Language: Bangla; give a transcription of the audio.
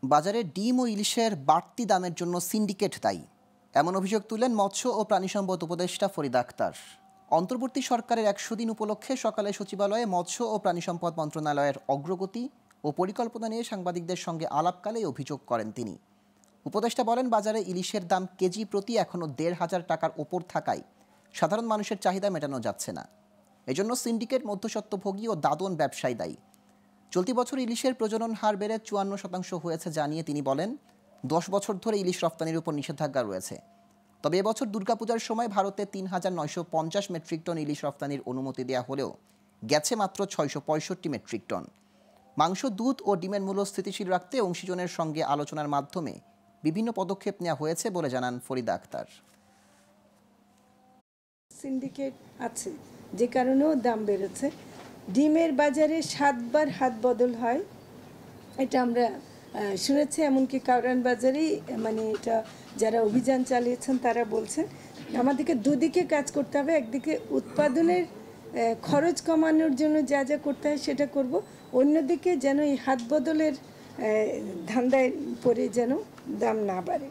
বাজারে ডিম ও ইলিশের বাড়তি দামের জন্য সিন্ডিকেট দায়ী, এমন অভিযোগ তুলেন মৎস্য ও প্রাণী সম্পদ উপদেষ্টা ফরিদা আক্তার। অন্তর্বর্তী সরকারের 100 দিন উপলক্ষে সকালে সচিবালয়ে মৎস্য ও প্রাণী সম্পদ মন্ত্রণালয়ের অগ্রগতি ও পরিকল্পনা নিয়ে সাংবাদিকদের সঙ্গে আলাপকালে অভিযোগ করেন তিনি। উপদেষ্টা বলেন, বাজারে ইলিশের দাম কেজি প্রতি এখনও 1,500 টাকার ওপর থাকায় সাধারণ মানুষের চাহিদা মেটানো যাচ্ছে না। এজন্য সিন্ডিকেট, মধ্যস্বত্বভোগী ও দাদন ব্যবসায়ী দায়ী। চলতি বছর ইলিশের প্রজনন হার বেড়ে 54% হয়েছে জানিয়ে তিনি বলেন, 10 বছর ধরে ইলিশ রপ্তানির উপর নিষেধাজ্ঞা রয়েছে। তবে এবছর দুর্গাপূজার সময় ভারতে 3,950 মেট্রিক টন ইলিশ রপ্তানির অনুমতি দেওয়া হলেও গেছে মাত্র 665 মেট্রিক টন। মাংস, দুধ ও ডিমের মূল্য স্থিতিশীল রাখতে অংশীজনের সঙ্গে আলোচনার মাধ্যমে বিভিন্ন পদক্ষেপ নেওয়া হয়েছে বলে জানান ফরিদা আক্তার। সিন্ডিকেট আছে, যে কারণেও দাম বেড়েছে। ডিমের বাজারে 7 বার হাত বদল হয়, এটা আমরা শুনেছি। এমনকি কাউরান বাজারেই এটা যারা অভিযান চালিয়েছেন তারা বলছেন আমাদেরকে দুদিকে কাজ করতে হবে। একদিকে উৎপাদনের খরচ কমানোর জন্য যা যা করতে হয় সেটা করব, অন্যদিকে যেন এই হাত বদলের ধান্দায় পড়ে যেন দাম না বাড়ে।